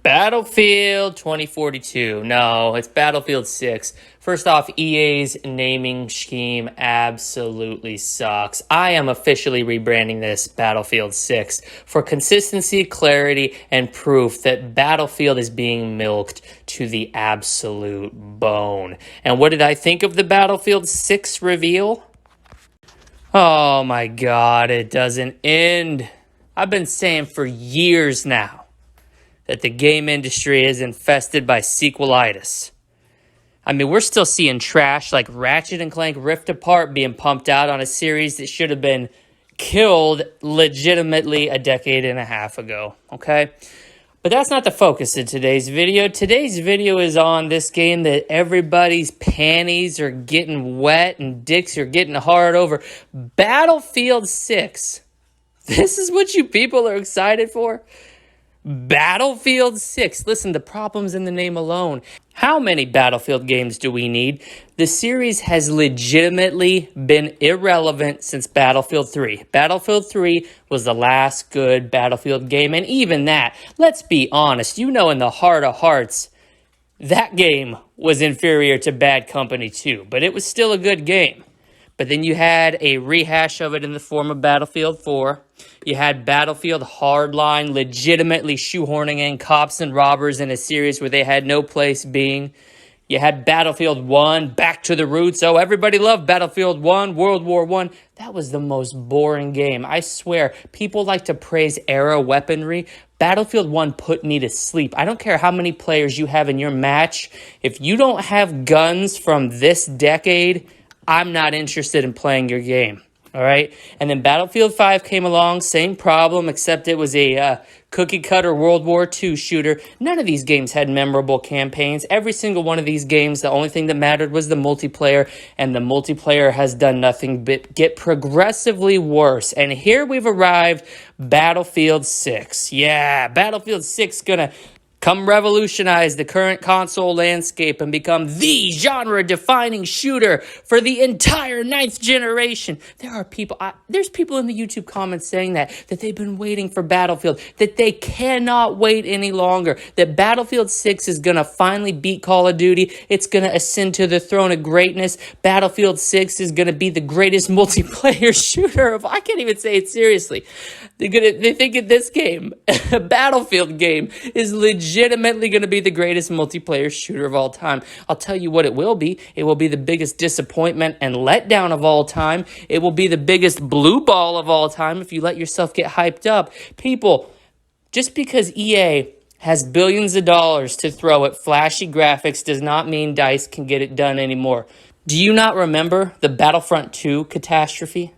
Battlefield 2042. No, it's Battlefield 6. First off, EA's naming scheme absolutely sucks. I am officially rebranding this Battlefield 6 for consistency, clarity, and proof that Battlefield is being milked to the absolute bone. And what did I think of the Battlefield 6 reveal? Oh my god, it doesn't end. I've been saying for years now that the game industry is infested by sequelitis. I mean, we're still seeing trash like Ratchet and Clank Rift Apart being pumped out on a series that should have been killed legitimately a decade and a half ago, okay? But that's not the focus of today's video. Today's video is on this game that everybody's panties are getting wet and dicks are getting hard over. Battlefield 6. This is what you people are excited for? Battlefield 6. Listen, the problem's in the name alone. How many Battlefield games do we need? The series has legitimately been irrelevant since Battlefield 3. Battlefield 3 was the last good Battlefield game, and even that, let's be honest, you know in the heart of hearts, that game was inferior to Bad Company 2, but it was still a good game. But then you had a rehash of it in the form of Battlefield 4. You had Battlefield Hardline legitimately shoehorning in cops and robbers in a series where they had no place being. You had Battlefield 1, back to the roots. Oh, everybody loved Battlefield 1, World War 1. That was the most boring game. I swear, people like to praise era weaponry. Battlefield 1 put me to sleep. I don't care how many players you have in your match. If you don't have guns from this decade, I'm not interested in playing your game, all right? And then Battlefield 5 came along, same problem, except it was a cookie-cutter World War II shooter. None of these games had memorable campaigns. Every single one of these games, the only thing that mattered was the multiplayer, and the multiplayer has done nothing but get progressively worse. And here we've arrived, Battlefield 6. Yeah, Battlefield 6 gonna come revolutionize the current console landscape and become the genre-defining shooter for the entire 9th generation. There's people in the YouTube comments saying that they've been waiting for Battlefield, that they cannot wait any longer, that Battlefield 6 is going to finally beat Call of Duty. It's going to ascend to the throne of greatness. Battlefield 6 is going to be the greatest multiplayer shooter I can't even say it seriously. They think that this game, a Battlefield game, is legitimately going to be the greatest multiplayer shooter of all time. I'll tell you what it will be. It will be the biggest disappointment and letdown of all time. It will be the biggest blue ball of all time if you let yourself get hyped up. People, just because EA has billions of dollars to throw at flashy graphics does not mean DICE can get it done anymore. Do you not remember the Battlefront 2 catastrophe?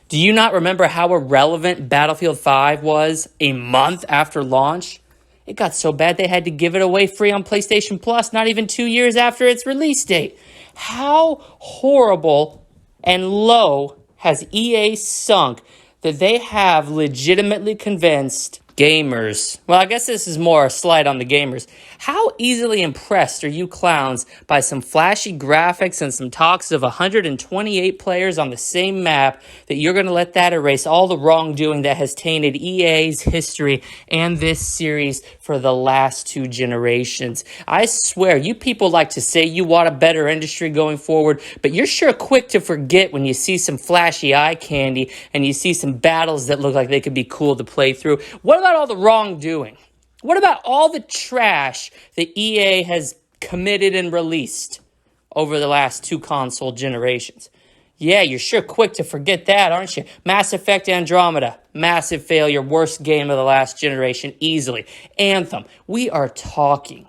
Do you not remember how irrelevant Battlefield 5 was a month after launch? It got so bad they had to give it away free on PlayStation Plus not even 2 years after its release date. How horrible and low has EA sunk that they have legitimately convinced gamers, well, I guess this is more a slight on the gamers, how easily impressed are you clowns by some flashy graphics and some talks of 128 players on the same map that you're going to let that erase all the wrongdoing that has tainted EA's history and this series for the last 2 generations? I swear, you people like to say you want a better industry going forward, but you're sure quick to forget when you see some flashy eye candy and you see some battles that look like they could be cool to play through. What about all the wrongdoing? What about all the trash that EA has committed and released over the last 2 console generations? Yeah, you're sure quick to forget that, aren't you? Mass Effect Andromeda, massive failure, worst game of the last generation, easily. Anthem, we are talking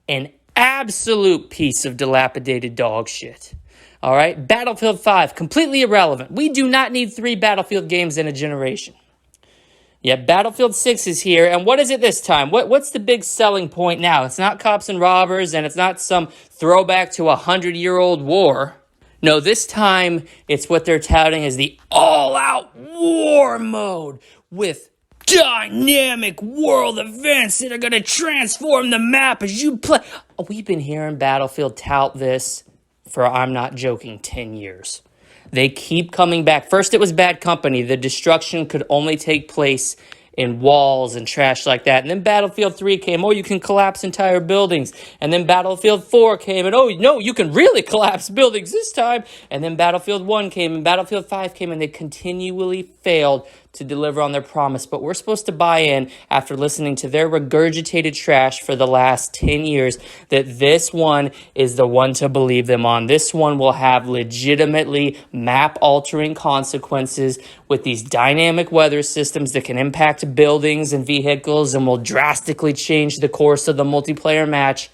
an absolute piece of dilapidated dog shit. All right, Battlefield 5, completely irrelevant. We do not need 3 Battlefield games in a generation. Yet Battlefield 6 is here, and what is it this time? What's the big selling point now? It's not cops and robbers, and it's not some throwback to a 100-year-old war. No, this time, it's what they're touting as the all-out war mode with dynamic world events that are going to transform the map as you play. We've been hearing Battlefield tout this for, I'm not joking, 10 years. They keep coming back. First, it was Bad Company. The destruction could only take place in walls and trash like that. And then Battlefield 3 came, oh, you can collapse entire buildings. And then Battlefield 4 came, and oh, no, you can really collapse buildings this time. And then Battlefield 1 came, and Battlefield 5 came, and they continually failed to deliver on their promise. But we're supposed to buy in after listening to their regurgitated trash for the last 10 years that this one is the one to believe them on. This one will have legitimately map-altering consequences with these dynamic weather systems that can impact buildings and vehicles and will drastically change the course of the multiplayer match.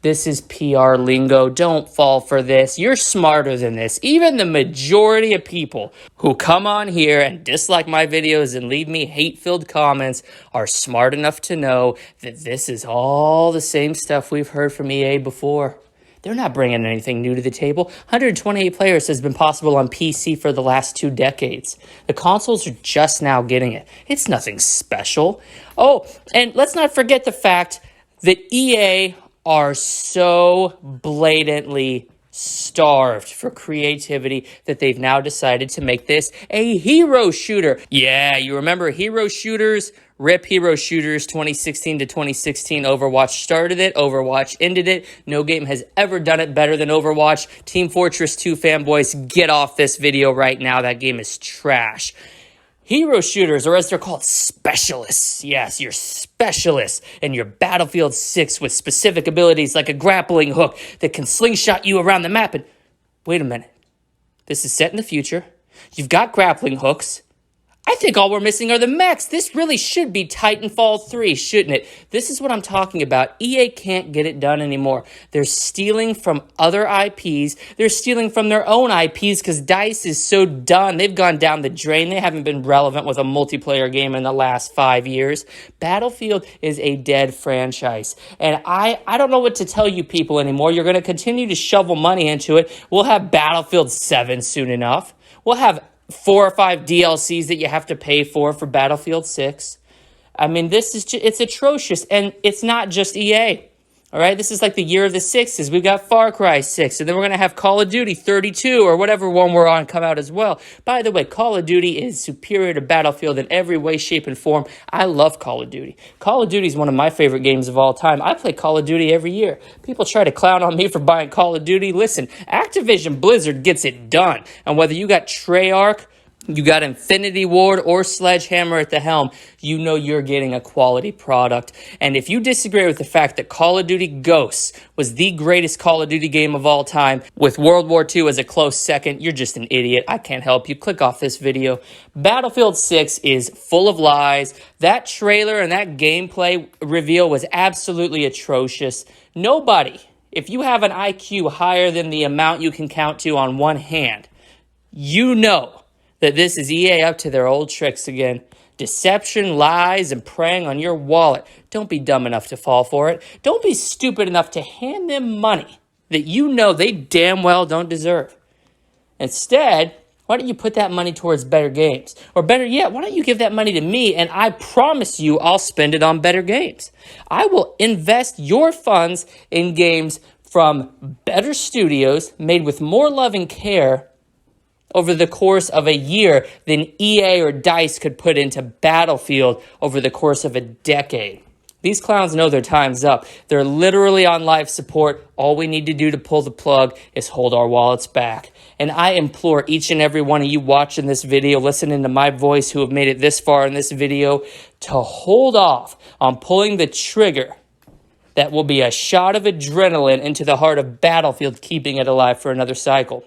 This is PR lingo. Don't fall for this. You're smarter than this. Even the majority of people who come on here and dislike my videos and leave me hate-filled comments are smart enough to know that this is all the same stuff we've heard from EA before. They're not bringing anything new to the table. 128 players has been possible on PC for the last 2 decades. The consoles are just now getting it. It's nothing special. Oh, and let's not forget the fact that EA are so blatantly starved for creativity that they've now decided to make this a hero shooter. Yeah, you remember hero shooters? RIP Hero Shooters 2016 to 2016. Overwatch started it. Overwatch ended it. No game has ever done it better than Overwatch. Team Fortress 2 fanboys, get off this video right now. That game is trash. Hero shooters, or as they're called, specialists. Yes, you're specialists in your Battlefield 6 with specific abilities like a grappling hook that can slingshot you around the map. And wait a minute. This is set in the future. You've got grappling hooks. I think all we're missing are the mechs. This really should be Titanfall 3, shouldn't it? This is what I'm talking about. EA can't get it done anymore. They're stealing from other IPs. They're stealing from their own IPs because DICE is so done. They've gone down the drain. They haven't been relevant with a multiplayer game in the last 5 years. Battlefield is a dead franchise. And I don't know what to tell you people anymore. You're going to continue to shovel money into it. We'll have Battlefield 7 soon enough. We'll have 4 or 5 DLCs that you have to pay for Battlefield 6. I mean, it's atrocious, and it's not just EA. All right, this is like the year of the sixes. We've got Far Cry 6, and then we're going to have Call of Duty 32 or whatever one we're on come out as well. By the way, Call of Duty is superior to Battlefield in every way, shape, and form. I love Call of Duty. Call of Duty is one of my favorite games of all time. I play Call of Duty every year. People try to clown on me for buying Call of Duty. Listen, Activision Blizzard gets it done. And whether you got Treyarch, you got Infinity Ward or Sledgehammer at the helm, you know you're getting a quality product. And if you disagree with the fact that Call of Duty Ghosts was the greatest Call of Duty game of all time, with World War II as a close second, you're just an idiot. I can't help you. Click off this video. Battlefield 6 is full of lies. That trailer and that gameplay reveal was absolutely atrocious. Nobody, if you have an IQ higher than the amount you can count to on one hand, you know that this is EA up to their old tricks again. Deception, lies, and preying on your wallet. Don't be dumb enough to fall for it. Don't be stupid enough to hand them money that you know they damn well don't deserve. Instead, why don't you put that money towards better games? Or better yet, why don't you give that money to me and I promise you I'll spend it on better games. I will invest your funds in games from better studios made with more love and care over the course of a year than EA or DICE could put into Battlefield over the course of a decade. These clowns know their time's up. They're literally on life support. All we need to do to pull the plug is hold our wallets back. And I implore each and every one of you watching this video, listening to my voice, who have made it this far in this video, to hold off on pulling the trigger. That will be a shot of adrenaline into the heart of Battlefield, keeping it alive for another cycle.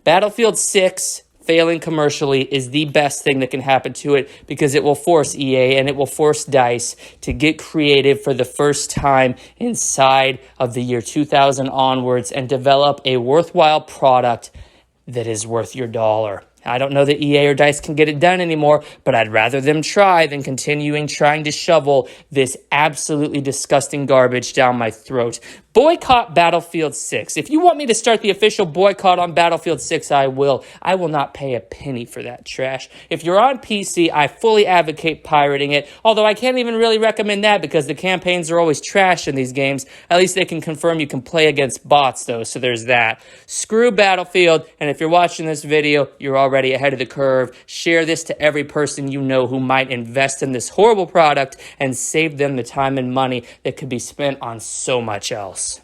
Battlefield 6 failing commercially is the best thing that can happen to it because it will force EA and it will force DICE to get creative for the first time inside of the year 2000 onwards and develop a worthwhile product that is worth your dollar. I don't know that EA or DICE can get it done anymore, but I'd rather them try than continuing trying to shovel this absolutely disgusting garbage down my throat. Boycott Battlefield 6. If you want me to start the official boycott on Battlefield 6, I will. I will not pay a penny for that trash. If you're on PC, I fully advocate pirating it, although I can't even really recommend that because the campaigns are always trash in these games. At least they can confirm you can play against bots, though, so there's that. Screw Battlefield, and if you're watching this video, you're already already ahead of the curve, share this to every person you know who might invest in this horrible product and save them the time and money that could be spent on so much else.